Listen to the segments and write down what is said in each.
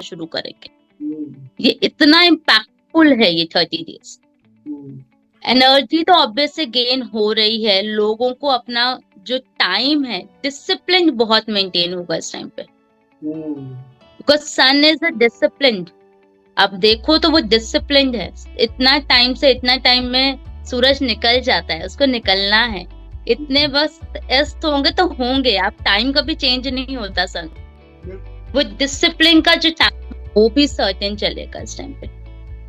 शुरू करेंगे। ये इतना इम्पैक्टफुल है ये 30 डेज। एनर्जी तो ऑब्वियस से गेन हो रही है, लोगों को अपना जो टाइम है डिसिप्लिन बहुत मेंटेन होगा इस टाइम पे, because sun is a disciplined. अब देखो तो वो डिसिप्लिन्ड है, इतना टाइम से इतना टाइम में सूरज निकल जाता है, उसको निकलना है, इतने बस अस्त होंगे तो होंगे, आप टाइम कभी चेंज नहीं होता सन। वो डिसिप्लिन का जो टाइम वो भी सर्टेन चलेगा इस टाइम पे।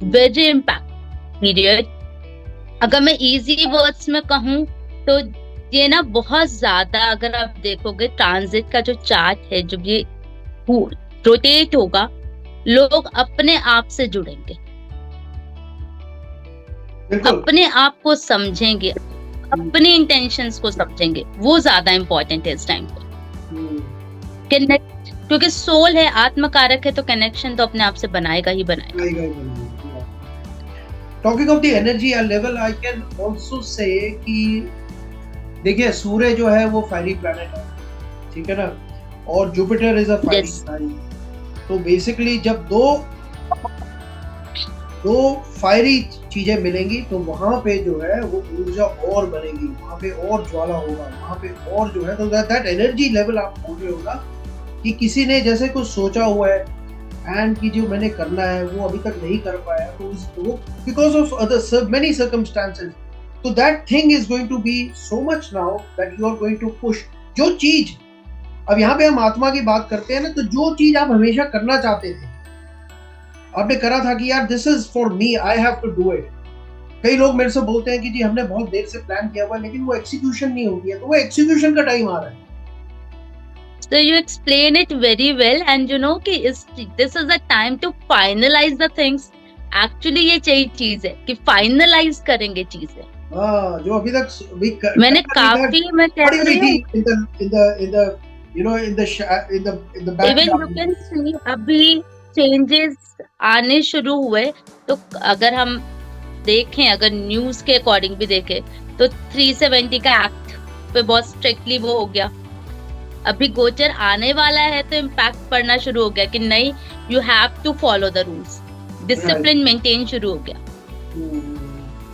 Very impact period. अगर मैं इजी वर्ड्स में कहूँ तो ये ना बहुत ज्यादा, अगर आप देखोगे ट्रांजिट का जो चार्ट है, जब ये रोटेट होगा, लोग अपने आप से जुड़ेंगे, अपने आप को समझेंगे, अपने इंटेंशंस को समझेंगे, वो ज्यादा इंपॉर्टेंट है इस टाइम पे। कनेक्ट, क्योंकि सोल है, आत्मकारक है, तो कनेक्शन तो अपने आप से बनाएगा ही बनाएगा। Talking of the energy level, I can also say कि देखिए सूर्य जो है वो फायरी प्लैनेट है, ठीक है ना, और Jupiter is a fiery sign. तो बेसिकली जब दो फायरी चीजें मिलेंगी तो वहां पे जो है वो ऊर्जा और बनेगी, वहां पे और ज्वाला होगा, वहां पे और जो है, तो दैट एनर्जी लेवल आप बोल रहे होगा कि किसी ने जैसे कुछ सोचा हुआ है एंड कि जो मैंने करना है वो अभी तक नहीं कर पाया, तो because of other many circumstances, तो that thing is going to be so much now that you are going to push जो चीज, अब यहाँ पे हम आत्मा की बात करते हैं ना, तो जो चीज आप हमेशा करना चाहते थे, आपने करा था कि यार this is for me, I have to do it. कई लोग मेरे से बोलते हैं कि जी हमने बहुत देर से प्लान किया हुआ लेकिन वो एक्सिक्यूशन नहीं हो गया, तो वो एक्सिक्यूशन का टाइम आ रहा है। So you explain it very well, and you know कि this is the time to finalize the things. Actually ये चीज है कि finalize करेंगे चीजें। जो अभी तक मैंने काफी, मैं कह रही हूँ, in the background. Even you can see अभी changes आने शुरू हुए, तो अगर हम देखें, अगर न्यूज के अकॉर्डिंग भी देखें, तो 370 का एक्ट पे बहुत स्ट्रिक्टली वो हो गया। अभी गोचर आने वाला है तो इम्पैक्ट पड़ना शुरू हो गया कि नहीं, you have to follow the rules, discipline maintain शुरू हो गया।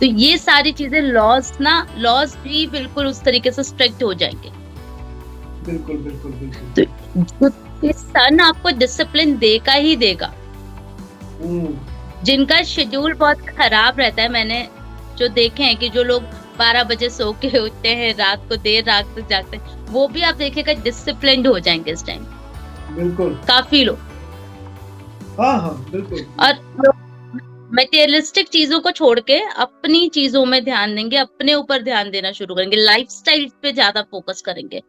तो ये सारी चीजें लॉज भी बिल्कुल उस तरीके से स्ट्रिक्ट हो जाएंगे। बिल्कुल बिल्कुल बिल्कुल। तो सन आपको डिसिप्लिन देगा ही देगा। जिनका शेड्यूल बहुत खराब रहता है, मैंने जो देखे हैं कि जो लोग 12 बजे सो के उठते हैं, रात को देर रात तक जागते हैं, वो भी आप देखिएगा डिसिप्लिन्ड हो जाएंगे इस टाइम। बिल्कुल, काफी लोग। हाँ बिल्कुल। और मटेरियलिस्टिक चीजों को छोड़ के अपनी चीजों में ध्यान देंगे, अपने ऊपर ध्यान देना शुरू करेंगे, लाइफस्टाइल पे ज्यादा फोकस करेंगे।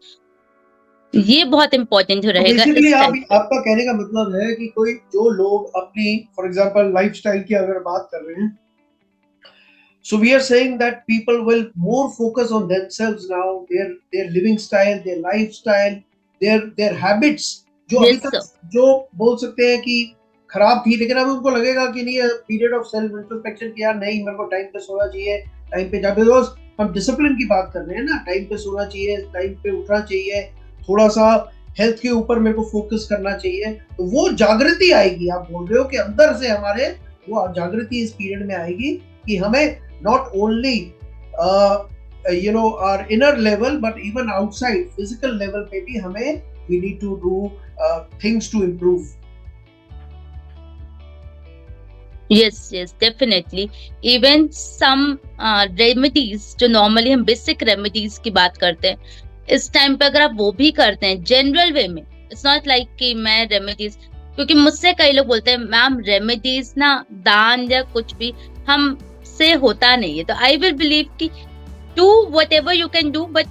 ये बहुत इंपॉर्टेंट रहेगा। बेसिकली आपका कहने का मतलब है कि कोई जो लोग अपनी फॉर एग्जांपल लाइफस्टाइल की अगर बात कर रहे हैं, so we are saying that people will more focus on themselves now, their living style, their lifestyle, their habits, जो अभी तक जो बोल सकते हैं कि खराब थी, लेकिन अब उनको लगेगा कि नहीं, पीरियड ऑफ सेल्फ इंट्रोस्पेक्शन किया, नहीं मेरे को टाइम पे सोना चाहिए, टाइम पे जाके, रोज हम डिसिप्लिन की बात कर रहे हैं ना, टाइम पे सोना चाहिए, टाइम पे उठना चाहिए, थोड़ा सा हेल्थ के ऊपर मेरे को फोकस करना चाहिए, तो वो जागृति आएगी। आप बोल रहे हो कि अंदर से हमारे वो जागृति इस पीरियड में आएगी कि हमें not only our inner level but even outside physical level पे भी हमें we need to do things to improve. Yes, definitely. Even some remedies जो normally हम basic remedies की बात करते हैं, इस टाइम पे अगर आप वो भी करते हैं जनरल वे में, it's not like कि मैं रेमेडीज, क्योंकि मुझसे कई लोग बोलते हैं मैम रेमेडीज ना दान या कुछ भी हम से होता नहीं है, तो आई विल बिलीव कि do what ever you can do, but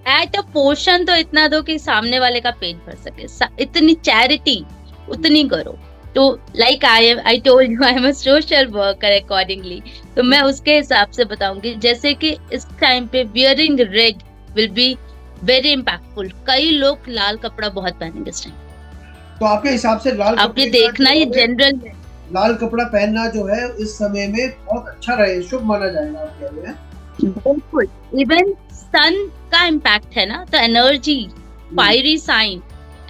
at a portion तो इतना दो कि सामने वाले का पेट भर सके, इतनी चैरिटी उतनी करो। तो like I told you I am a social worker accordingly, तो मैं उसके हिसाब से बताऊंगी, जैसे कि इस टाइम पे wearing red will be very impactful. कई लोग लाल कपड़ा बहुत पहनेंगे इस टाइम, तो आपके हिसाब से लाल आप ये देखना, ये जनरल है, लाल कपड़ा पहनना जो है इस समय में बहुत अच्छा रहे, शुभ माना जाएगा, आप कह रहे हैं। बिल्कुल। इवन सन का इम्पैक्ट है ना, तो एनर्जी, फायरी साइन,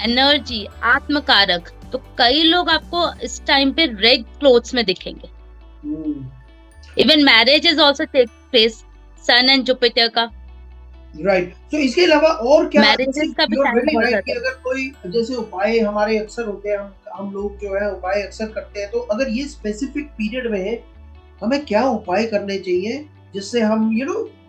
एनर्जी, आत्मकारक, तो कई लोग आपको इस टाइम पे रेड क्लोथ्स में दिखेंगे। Even marriage is also take place sun and Jupiter का। राइट। तो इसके अलावा और क्या, जैसे मैरिजेस का भी यू आर टाइम वेरी बहुत राइट कि ज्यादा है। अगर कोई जैसे उपाय हमारे अक्सर होते हैं, हम लोग जो है उपाय अक्सर करते हैं, तो अगर ये स्पेसिफिक पीरियड में हमें क्या उपाय करने चाहिए जिससे हम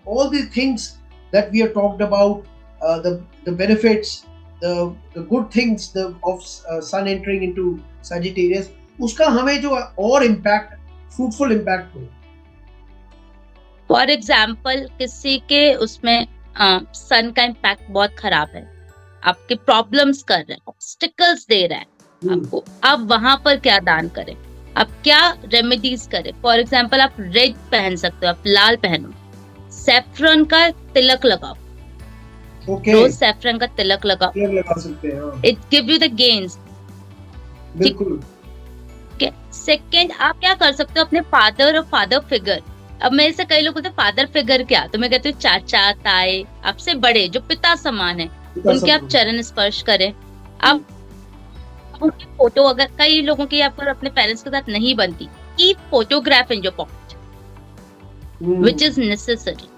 all the things that we are talked about, the benefits, the good things of sun entering into Sagittarius, उसका हमें जो और इम्पैक्ट, फ्रूटफुल इम्पैक्ट हो। फॉर एग्जाम्पल किसी के उसमें सन का इम्पैक्ट बहुत खराब है, आपके प्रॉब्लम्स कर रहा है, ऑब्स्टिकल्स दे रहा है आपको, आप वहां पर क्या दान करें, आप क्या रेमेडीज करें। फॉर एग्जाम्पल आप रेड पहन सकते हो, आप लाल पहनो, सैफरन का तिलक लगाओ, रोज सैफरन का तिलक लगाओ, लगा सकते हैं। It give you the gains. बिल्कुल। सेकेंड, आप क्या कर सकते हो, अपने फादर और फादर फिगर, अब मेरे से कई लोग बोलते हैं फादर फिगर क्या, तो मैं कहती हूँ चाचा ताए, आपसे बड़े जो पिता समान है, उनके आप चरण स्पर्श करें। आप उनकी फोटो, अगर कई लोगों की आपको अपने पेरेंट्स के साथ नहीं बनती, keep photograph in your pocket which is necessary.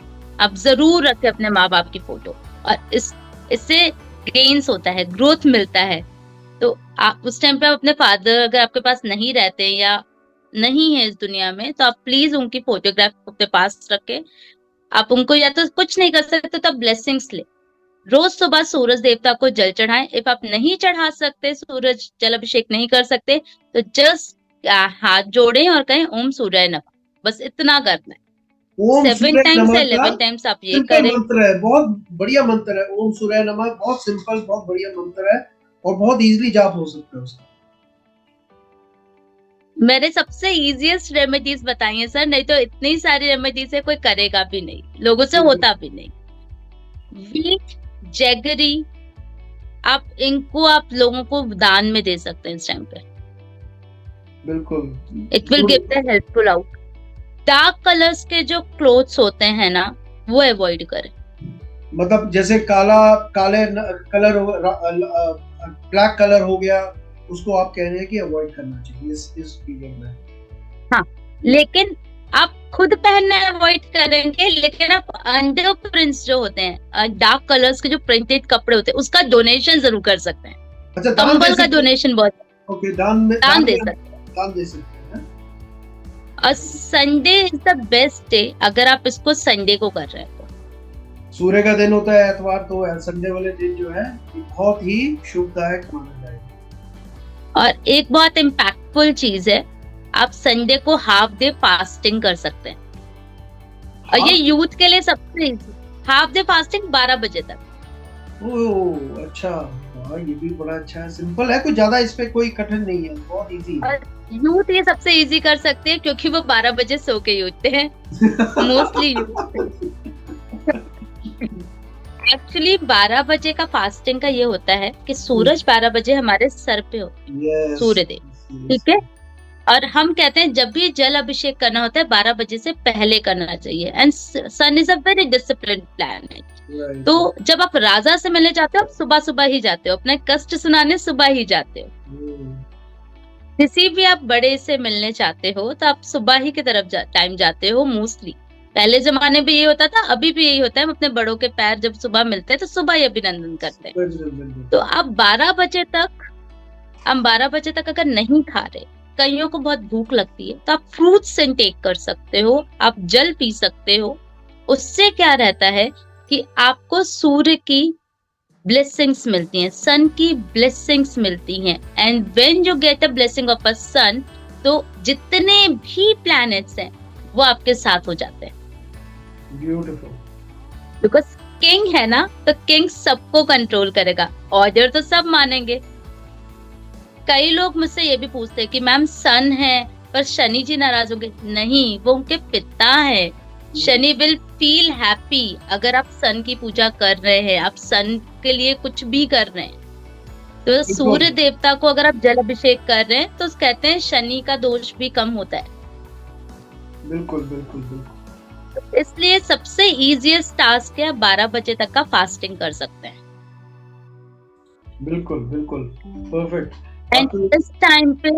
आप जरूर रखें अपने माँ बाप की फोटो, और इससे गेन्स होता है, ग्रोथ मिलता है। तो आप उस टाइम पे अपने फादर अगर आपके पास नहीं रहते या नहीं है इस दुनिया में, तो आप प्लीज उनकी फोटोग्राफ अपने पास रखें। आप उनको या तो कुछ नहीं कर सकते तो आप ब्लेसिंग्स ले, रोज सुबह सूरज देवता को जल चढ़ाएं। इफ आप नहीं चढ़ा सकते, सूरज जल अभिषेक नहीं कर सकते, तो जस्ट हाथ जोड़ें और कहें ओम सूर्याय नमः, बस इतना करना है। 7 टाइम्स से 11 टाइम्स आप ये करें। मंत्र है, बहुत बढ़िया मंत्र है ओम सूर्याय नमः, बहुत सिंपल, बहुत बढ़िया मंत्र है और बहुत इजीली जाप हो सकता है उसका। मैंने सबसे इजीएस्ट रेमेडीज बताई है सर, नहीं तो इतनी सारी रेमेडीज है कोई करेगा भी नहीं, लोगों से होता भी नहीं। वीट, जैगरी, आप इनको आप लोगों को दान में दे सकते हैं इस टाइम पे। बिल्कुल, it will give the helpful out. Dark colours के जो क्लोथ्स होते हैं ना, वो अवॉइड करें। मतलब जैसे काले कलर, ब्लैक कलर हो गया, उसको आप कह रहे हैं कि अवॉइड करना चाहिए इस पीरियड में। हाँ, लेकिन आप खुद पहनना अवॉइड करेंगे, लेकिन आप अंडर प्रिंट्स जो होते हैं, डार्क कलर्स के जो प्रिंटेड कपड़े होते हैं, उसका डोनेशन जरूर कर सकते हैं। अच्छा, कंबल का डोनेशन बहुत, ओके, दान दे सकते हैं। और Sunday is the best day अगर आप इसको संडे को कर रहे हैं तो। सूर्य का दिन होता है एतवार, तो संडे वाले दिन जो है बहुत ही शुभदायक माना जाएगा। और एक बहुत इम्पैक्टफुल चीज है, आप संडे को हाफ डे फास्टिंग कर सकते हैं। और ये यूथ के लिए सबसे इजी, हाफ डे फास्टिंग 12 बजे तक। ओह अच्छा, हाँ, ये भी बड़ा अच्छा है, सिंपल है, कुछ ज्यादा इस पे कोई कठिन नहीं है, बहुत इजी है। यूथ ये सबसे इजी कर सकते हैं क्योंकि वो 12 बजे सो के उठते हैं मोस्टली यूथ। एक्चुअली 12 बजे का फास्टिंग का ये होता है कि सूरज 12 बजे हमारे सर पे होते हैं, सूर्यदेव, ठीक है। और हम कहते हैं जब भी जल अभिषेक करना होता है 12 बजे से पहले करना चाहिए। And sun is a very discipline planet. तो जब आप राजा से मिलने जाते हो, आप सुबह सुबह ही जाते हो, अपने कष्ट सुनाने सुबह ही जाते हो। किसी भी आप बड़े से मिलने चाहते हो तो आप सुबह ही की तरफ टाइम जाते हो मोस्टली। पहले जमाने में ये होता था, अभी भी यही होता है, हम अपने बड़ों के पैर जब सुबह मिलते हैं तो सुबह ही अभिनंदन करते हैं। तो आप 12 बजे तक अगर नहीं खा रहे, कईयों को बहुत भूख लगती है, तो आप फ्रूट्स इनटेक कर सकते हो, आप जल पी सकते हो। उससे क्या रहता है कि आपको सूर्य की ब्लेसिंग्स मिलती हैं, सन की ब्लेसिंग्स मिलती हैं। And when you get a blessing of a son, तो जितने भी प्लैनेट्स हैं वो आपके साथ हो जाते हैं। ब्यूटीफुल। बिकॉज किंग है ना, तो किंग सबको कंट्रोल करेगा, ऑर्डर तो सब मानेंगे। कई लोग मुझसे ये भी पूछते हैं कि मैम सन है पर शनि जी नाराज होंगे। नहीं, वो उनके पिता है। शनि विल फील हैप्पी अगर आप सन की पूजा कर रहे हैं, आप सन के लिए कुछ भी कर रहे हैं। तो सूर्य देवता को अगर आप जल अभिषेक कर रहे हैं तो कहते हैं शनि का दोष भी कम होता है। बिल्कुल बिल्कुल बिल्कुल। इसलिए सबसे इजीएस्ट टास्क है, 12 बजे तक का फास्टिंग कर सकते हैं। बिल्कुल बिल्कुल, परफेक्ट। एंड इस टाइम पे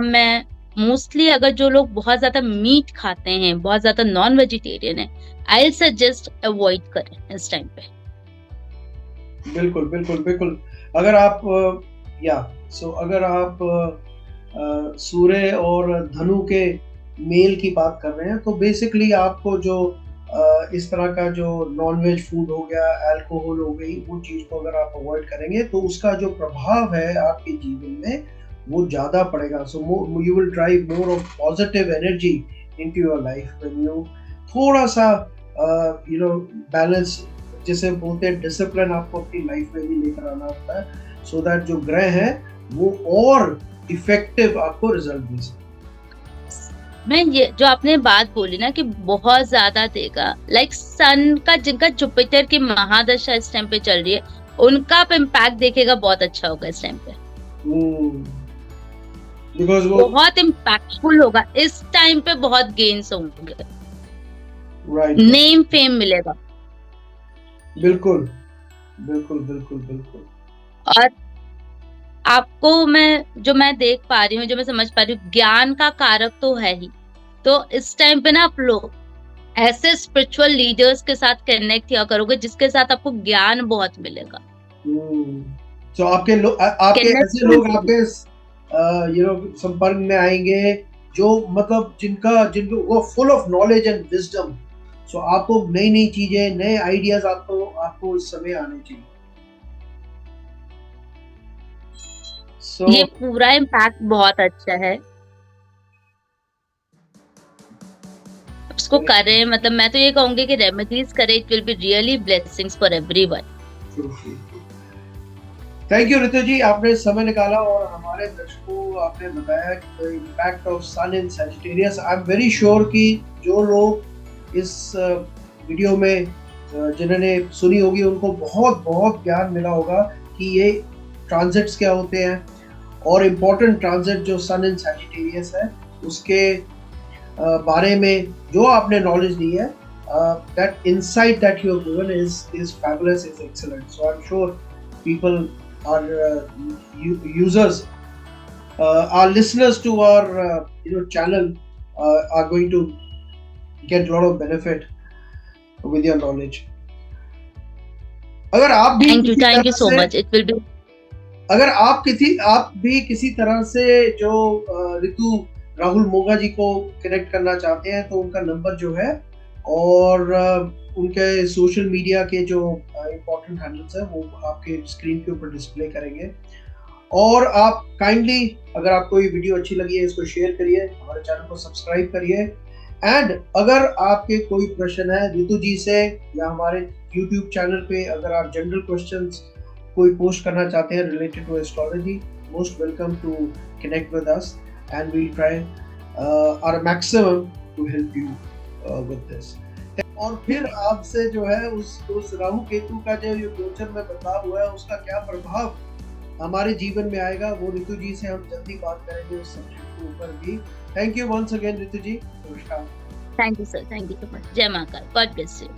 मैं मोस्टली अगर जो लोग बहुत ज्यादा मीट खाते हैं, बहुत ज्यादा नॉन वेजिटेरियन है, आई सजेस्ट अवॉइड करें इस टाइम पे। बिल्कुल बिल्कुल बिल्कुल। अगर आप अगर आप सूर्य और धनु के मेल की बात कर रहे हैं तो बेसिकली आपको जो इस तरह का जो नॉनवेज फूड हो गया, अल्कोहल हो गई, वो चीज को अगर आप अवॉइड करेंगे तो उसका जो प्रभाव है आपके जीवन में वो ज्यादा पड़ेगा। So you will drive more of positive energy into your life when you थोड़ा सा बैलेंस, जैसे बोलते हैं डिसिप्लिन, आपको अपनी लाइफ में भी लेकर आना होता है सो दैट जो ग्रह है वो और इफेक्टिव आपको रिजल्ट दे सके। मैं ये जो आपने बात बोली ना कि बहुत ज्यादा देगा, लाइक सन का जिनका जुपिटर की महादशा इस टाइम पे चल रही है, उनका आप इम्पैक्ट देखेगा बहुत अच्छा होगा इस टाइम पे। बिकॉज वो बहुत इम्पैक्टफुल होगा इस टाइम पे, बहुत गेन्स होंगे, राइट, नेम फेम मिलेगा। बिल्कुल बिल्कुल बिल्कुल बिल्कुल। और आपको मैं देख पा रही हूँ, जो मैं समझ पा रही हूँ, ज्ञान का कारक तो है ही, तो इस टाइम पे ना आप लोग ऐसे स्पिरिचुअल लीडर्स के साथ कनेक्ट किया करोगे जिसके साथ आपको ज्ञान बहुत मिलेगा। तो आपके ऐसे लोग आपके संपर्क में आएंगे जो मतलब जिनको वो full of knowledge and wisdom. So आपको नई नई चीजें, नए आइडियाज आपको इस समय आने चाहिए। ये पूरा इम्पैक्ट बहुत अच्छा है, उसको करें। मतलब मैं तो ये कहूंगी कि रेमेडीज करें, it will be really blessings for everyone. Thank you Ritu ji, आपने समय निकाला और हमारे दर्शकों को आपने बताया कि impact of sun in Sagittarius. I am very sure कि जो लोग इस वीडियो में जिन्होंने सुनी होगी उनको बहुत बहुत ज्ञान मिला होगा कि ये ट्रांजिट्स क्या होते हैं, और इम्पोर्टेंट ट्रांजिट जो सन इन सैजिटेरियस है उसके बारे में जो आपने नॉलेज दी है, that insight that you have given is fabulous, is excellent. So I'm sure people are users, our listeners to our channel are going to get a lot of benefit with your knowledge. अगर आप भी thank you so much, it will be। अगर आप भी किसी तरह से जो ऋतु राहुल मोगा जी को कनेक्ट करना चाहते हैं तो उनका नंबर जो है और उनके सोशल मीडिया के जो इम्पोर्टेंट हैंडल्स हैं वो आपके स्क्रीन के ऊपर डिस्प्ले करेंगे। और आप काइंडली, अगर आपको ये वीडियो अच्छी लगी है, इसको शेयर करिए, हमारे चैनल को सब्सक्राइब करिए। एंड अगर आपके कोई प्रश्न है ऋतु जी से या हमारे यूट्यूब चैनल पे अगर आप जनरल क्वेश्चंस कोई पोस्ट करना चाहते हैं related to astrology, most welcome to connect with us and we'll try our maximum to help you with this। और फिर आपसे जो है उस राहु केतु का जो गोचर में बता हुआ है उसका क्या प्रभाव हमारे जीवन में आएगा, वो ऋतु जी से हम जल्दी बात करेंगे उस सब्जेक्ट के ऊपर भी। थैंक यू वंस अगेन ऋतु जी, नमस्कार। Thank you sir, thank you so much. जय महाकाल, गॉड ब्लेस यू।